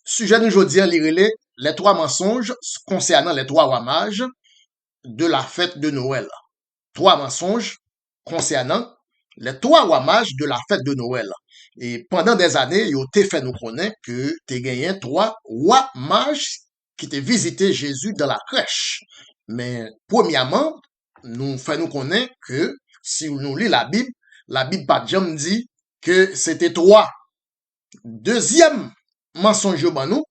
Sujet d'aujourd'hui, les trois mensonges concernant les trois rois mages de la fête de Noël. Trois mensonges concernant les trois rois mages de la fête de Noël. Et pendant des années, ils ont fait nous connaître que tu gagné trois rois mages qui t'ont visité Jésus dans la crèche. Mais premièrement, nous fait nous connaître que si nous lisons la Bible pas jamais dit que c'était trois. Deuxième mensonge ban nous,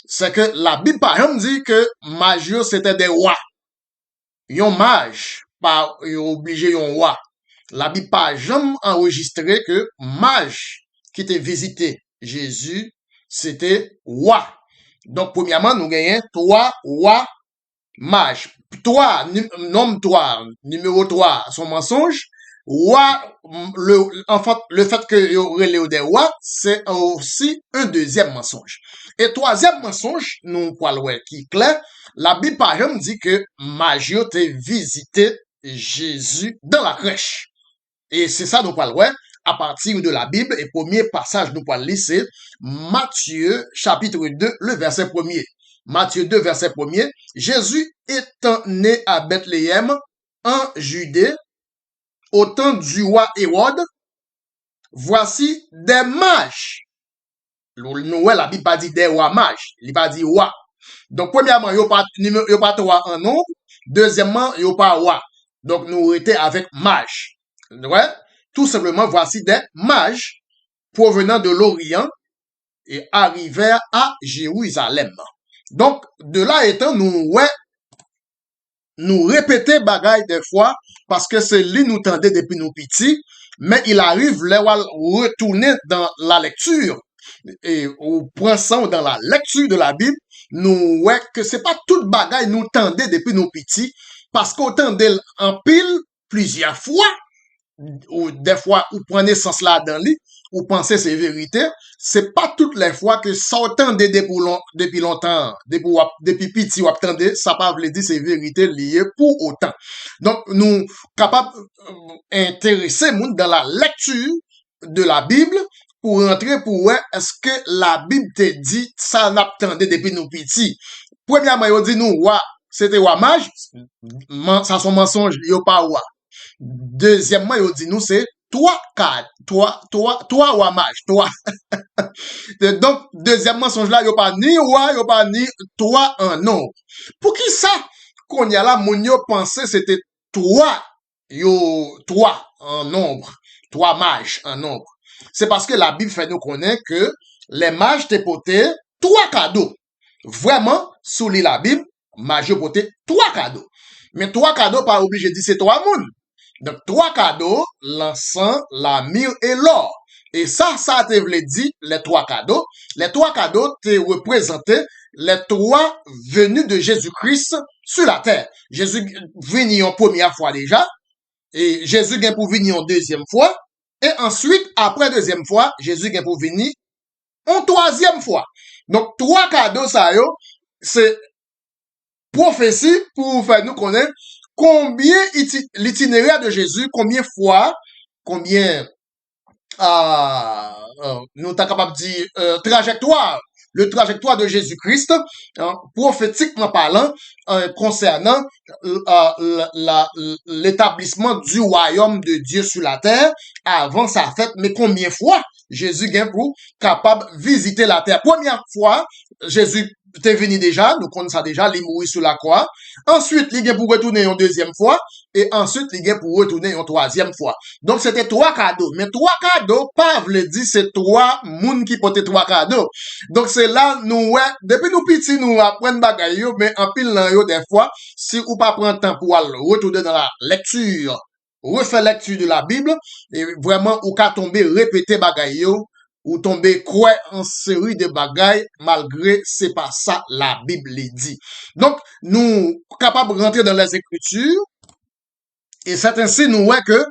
c'est que la Bible par exemple dit que mage c'était des rois. Yon mage, pas obligé yon roi. La Bible pas jamais enregistré que mage qui était visité Jésus, c'était roi. Donc, premièrement, nous gagnons trois rois mages. Trois, nombre 3, numéro 3, son mensonge. Roi, le fait que yo relève des rois, c'est aussi un deuxième mensonge. Et troisième mensonge, nous parlons qui est clair, la Bible par exemple dit que Magie t'a visité Jésus dans la crèche. Et c'est ça nous parlons à partir de la Bible. Et premier passage nous parlons c'est Matthieu chapitre 2, le verset 1er. Matthieu 2, verset 1er. Jésus étant né à Bethléem, en Judée, au temps du roi Hérode, voici des mages. Noël, la Bible pas dit des rois mages, il pas dit roi. Donc, premièrement, il n'y a pas trois en nombre. Deuxièmement, il n'y a pas roi. Donc, nous étions avec mages. Ouais? Tout simplement, voici des mages provenant de l'Orient et arrivèrent à Jérusalem. Donc, de là étant, nous répéter bagaille des fois parce que c'est lui nous tendait depuis nos petits, mais il arrive là retourner dans la lecture et on prend ça dans la lecture de la Bible, nous ouais que c'est pas toute bagaille nous tendait depuis nos petits parce qu'on tendait en pile plusieurs fois ou des fois ou prenez sens là dans lui ou pensez c'est vérité, c'est pas toutes les fois que ça entendait depuis longtemps, depuis petit ou attendez, ça pas veut dire c'est vérité liée pour autant. Donc nous capables intéresser monde dans la lecture de la Bible pour rentrer pour ouais, est-ce que la Bible te dit ça n'attendait depuis nous petits. Premièrement, il dit nous roi, c'était roi mage, ça son mensonge, il pas roi. Deuxièmement, il dit nous c'est trois rois mages, trois. Donc, deuxième mensonge là, il n'y a pas ni roi, il n'y a pas ni trois en nombre. Pour qui ça, qu'on y a là, mon yo pensait c'était trois en nombre, trois mages en nombre. C'est parce que la Bible fait nous connaître que les mages te poté trois cadeaux. Vraiment, sous la Bible, mages poté trois cadeaux. Mais trois cadeaux, pas obligé de dire c'est trois mounes. Donc, trois cadeaux, l'encens, la myrrhe et l'or. Et ça te voulait dire les trois cadeaux. Les trois cadeaux te représentaient les trois venus de Jésus-Christ sur la terre. Jésus venu en première fois déjà. Et Jésus vient pour venir en deuxième fois. Et ensuite, après deuxième fois, Jésus vient pour venir en troisième fois. Donc, trois cadeaux, ça yo, c'est prophétie pour faire nous connaître combien l'itinéraire de Jésus, combien fois, combien nous t'as capable de dire trajectoire, le trajectoire de Jésus-Christ, prophétiquement parlant, concernant l'établissement du royaume de Dieu sur la terre avant sa fête, mais combien fois Jésus vient pour capable visiter la terre. Première fois, Jésus t'es venu déjà, nous connaissons ça déjà, il mourit sur la croix. Ensuite, il vient pour retourner une deuxième fois. Et ensuite, il vient pour retourner une troisième fois. Donc, c'était trois cadeaux. Mais trois cadeaux, pas veut dire c'est trois moun qui portent trois cadeaux. Donc, c'est là, nous, ouais, depuis nous petits, nous apprenons bagaille, mais en pile, des fois, si ou pas prendre temps pour retourner dans la lecture, refaire lecture de la Bible, et vraiment, ou qu'à tomber, répéter bagaille, ou tomber quoi en série de bagailles malgré c'est pas ça la Bible dit. Donc nous capables de rentrer dans les Écritures et c'est ainsi nous voyons que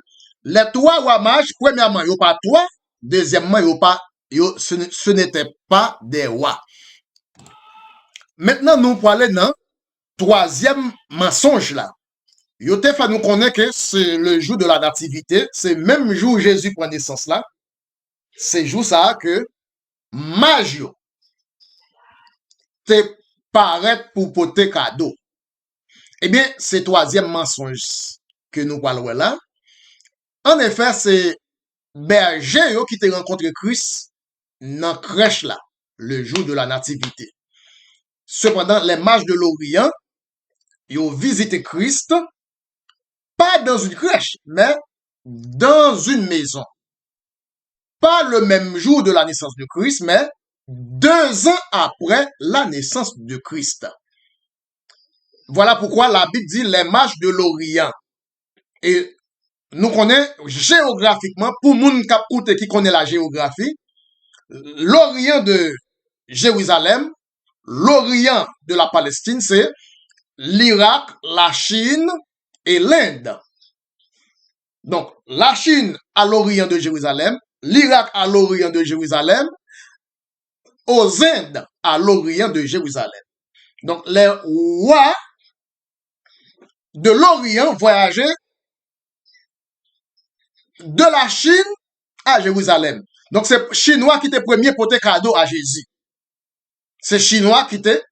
les trois rois mages premièrement yo pas trois, deuxièmement ce n'était pas des rois. Maintenant nous parlons dans troisième mensonge là. Yo te fait nous connaître que c'est le jour de la nativité, c'est même jour où Jésus prend naissance là. C'est jour ça que Magie te paraître pour porter cadeau. Eh bien, c'est troisième mensonge que nous parlons là. En effet, c'est berger qui te rencontré Christ dans crèche là, le jour de la nativité. Cependant, les mages de l'Orient, ils ont visité Christ, pas dans une crèche, mais dans une maison. Pas le même jour de la naissance de Christ, mais 2 ans après la naissance de Christ. Voilà pourquoi la Bible dit les mages de l'Orient. Et nous connaissons géographiquement, pour moun kap koute qui connaît la géographie, l'Orient de Jérusalem, l'Orient de la Palestine, c'est l'Irak, la Chine et l'Inde. Donc, la Chine à l'Orient de Jérusalem, l'Irak à l'Orient de Jérusalem, aux Indes à l'Orient de Jérusalem. Donc, les rois de l'Orient voyageaient de la Chine à Jérusalem. Donc, c'est Chinois qui étaient premiers pour cadeau à Jésus. C'est Chinois qui étaient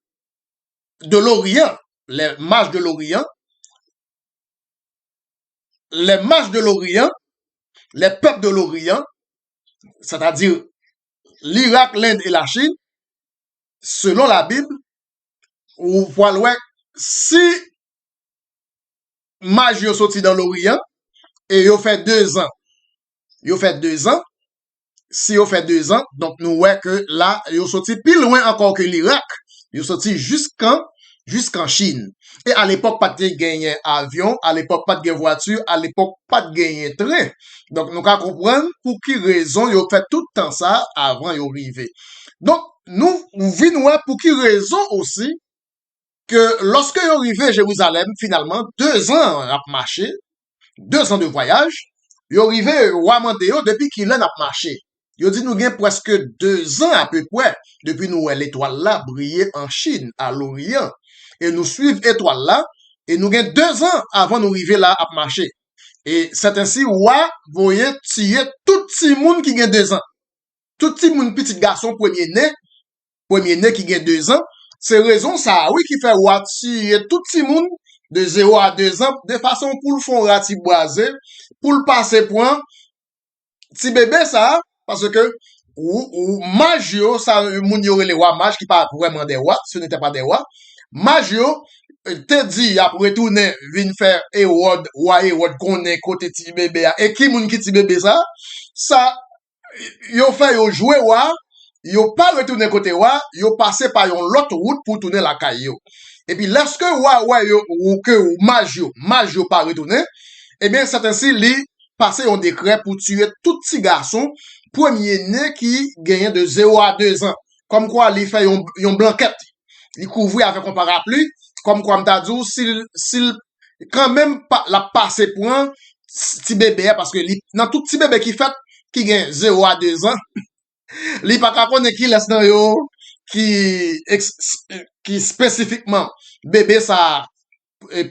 de l'Orient, les mages de l'Orient. Les mages de l'Orient, les peuples de l'Orient, c'est-à-dire l'Irak, l'Inde et la Chine, selon la Bible, ou voilà, si mages sont sortis dans l'Orient, et ils ont fait 2 ans, si ils ont fait 2 ans, donc nous voyons que là, ils sont sortis plus loin encore que l'Irak, ils sont sortis jusqu'en Chine. Et à l'époque, pas de gagner avion, à l'époque, pas de gagner voiture, à l'époque, pas de gagner train. Donc, nous allons comprendre pour quelle raison ils ont fait tout le temps ça avant d'arriver. Donc, nous venons pour quelle raison aussi que lorsque ils arrivent à Jérusalem, finalement, 2 ans à marcher, 2 ans de voyage, ils arrivent à Ouamandéo depuis qu'il a marché. Ils dit nous gagnons presque 2 ans à peu près depuis nous l'étoile là briller en Chine, à l'Orient. Et nous suivons l'étoile là, et nous gagnons 2 ans avant d'arriver là à marcher. Et c'est ainsi, ouah, vous voyez, tirer tout petit monde qui gagne 2 ans. Tout petit monde, petit garçon, premier né qui gagne 2 ans. C'est raison ça, oui, qui fait ouah, tirer tout petit monde de 0 à 2 ans, de façon pour le fond ratiboisé, pour le passer point, petit bébé ça, parce que, ou magio, ça, moun yo les rois mages qui pas vraiment des rois, ce n'était pas des rois. Magio, te dit, après retourner, vin faire Hérode, roi Hérode, connaît côté ti bébé, et qui moun ki ti bébé ça, yo fait yo jouer roi, yo pas retourner côté roi, yo passé par yon l'autre route pour tourner la caillou. Et puis, lorsque roi yo, ou que magio pas retourner, eh bien, c'est ainsi, li, passé un décret pour tuer tout petit garçon, premier né qui gagne de 0 à 2 ans. Comme quoi, il fait une blanquette. Il couvre avec un parapluie. Comme quoi, m'ta dit, s'il, quand même, la passe point, petit bébé, parce que, dans tout petit bébé qui gagne 0 à 2 ans, il pas connaître qui laisse dans yo, qui spécifiquement, bébé, ça,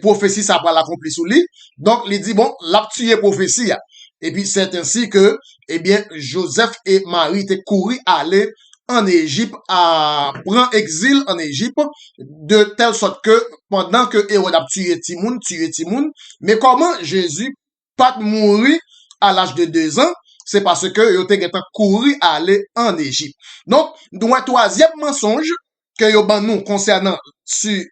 prophétie, ça va l'accomplir sous lui. Donc, il dit, bon, l'a tué prophétie. Et puis, c'est ainsi que, eh bien, Joseph et Marie étaient couru aller en Égypte, à prendre exil en Égypte, de telle sorte que, pendant que Hérode a tué Timoun, mais comment Jésus pas mourir à l'âge de 2 ans, c'est parce que il était couru aller en Égypte. Donc, nous un troisième mensonge que yo ban nous concernant les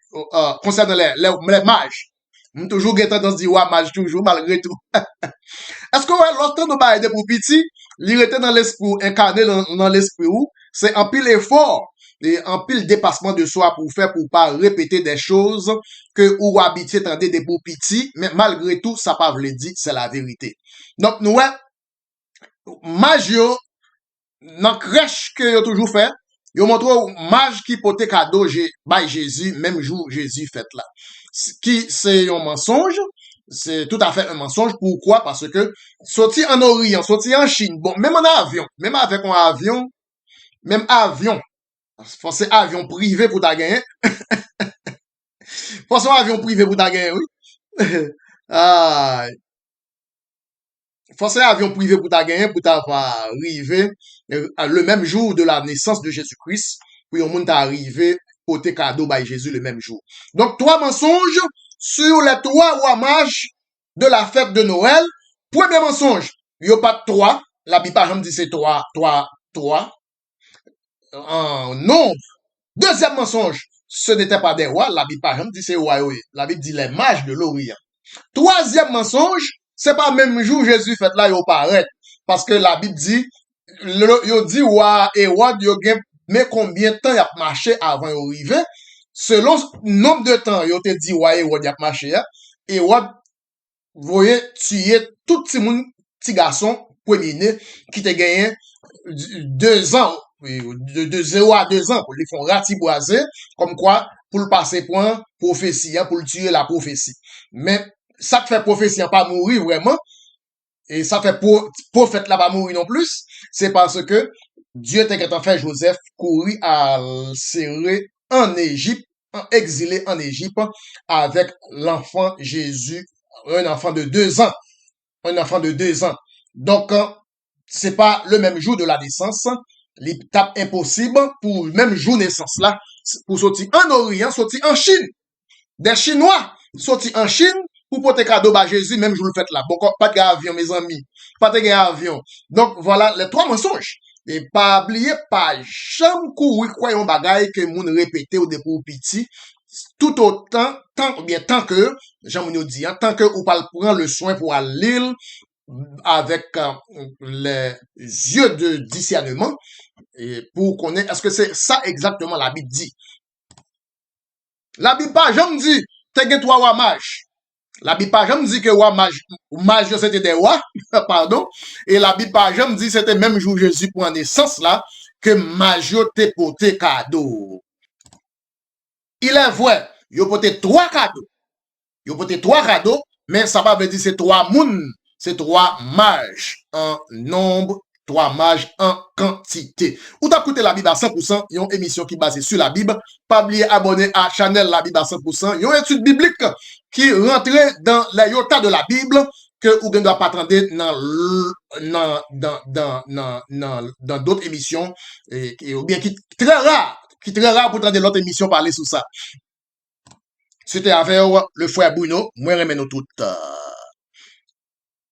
mages. Nous toujours tendance à dire ouais mage toujours malgré tout. Est-ce que ouais, lorsque nous parlons de pour petit, il était dans l'esprit incarné dans l'esprit où c'est un pile effort et un pile dépassement de soi pour faire pour pas répéter des choses que ou habitué tendez des pour petit, mais malgré tout ça pas veut dire c'est la vérité. Donc nous ouais mage yo dans crèche que yo toujours fait. Yo montre mage qui pote cadeau by Jésus, même jour Jésus fait là. Qui c'est un mensonge, c'est tout à fait un mensonge. Pourquoi? Parce que, sorti en Orient, sorti en Chine, bon, même en avion, même avec un avion, faut c'est avion privé pour ta gagner. Faut c'est avion privé pour ta gagner, oui. Ah, faut c'est avion privé pour ta gagner, pour t'arriver le même jour de la naissance de Jésus-Christ, pour yon moun t'arriver porter cadeau by Jésus le même jour. Donc, 3 mensonges sur les 3 rois mages de la fête de Noël. Premier mensonge, il n'y a pas de 3. La Bible, par exemple, dit c'est 3 en nombre. Deuxième mensonge, ce n'était pas des rois. La Bible, par exemple, dit c'est rois. La Bible dit les mages de l'Orient. Troisième mensonge, c'est pas même jour Jésus fait là, il paraît. Parce que la Bible dit, il dit, roi Hérode, mais combien de temps il a marché avant d'arriver? Selon le nombre de temps, il a dit, roi Hérode, il a marché, Hérode, vous voyez, tuer tout petit garçon, premier qui te gagné 2 ans, de 0 à 2 ans, pour les font ratiboiser, comme quoi, pour le passer point, prophétie, pour le tuer la prophétie. Mais, ça te fait prophétie, pas mourir vraiment, et ça fait prophète là pas mourir non plus, c'est parce que Dieu t'a fait Joseph courir à serrer en Égypte, exilé en Égypte, avec l'enfant Jésus, un enfant de 2 ans. Un enfant de 2 ans. Donc, c'est pas le même jour de la naissance. L'étape impossible pour le même jour de naissance là, pour sortir en Orient, sortir en Chine. Des Chinois sortir en Chine pour porter cadeau à Jésus, même jour le fait là. Bon, pas de avion, mes amis. Pas de avion. Donc, voilà les 3 mensonges. Et pas oublier, pas jamais courir croire un bagage que moun répéter ou des pour petit. Tout autant, tant que, Jean-Mounio dit, tant que ou pas prendre le soin pour aller avec les yeux de discernement et pour connaître, est-ce que c'est ça exactement la Bible dit? La Bible pas jamais dit, t'es 3 rois mages. La Bible pas jamais dit que roi mage c'était des rois, pardon, et la Bible pas jamais dit c'était même jour Jésus pour naissance là, que mage te porté cadeau. Il est vrai, il a porté 3 cadeaux. Il a porté 3 cadeaux, mais ça va veut dire c'est 3 moun, c'est 3 mages en nombre, 3 mages en quantité. Ou t'as écouté la Bible à 100%, il y a une émission qui est basée sur la Bible. Pas oublier abonner à Channel La Bible à 100%. Il y a une étude biblique qui rentre dans les yotas de la Bible que vous ne doit pas attendre dans d'autres émissions ou bien qui très rare pour entendre l'autre émission parler sur ça. C'était avec le frère Bruno. Moi, remets nous toutes.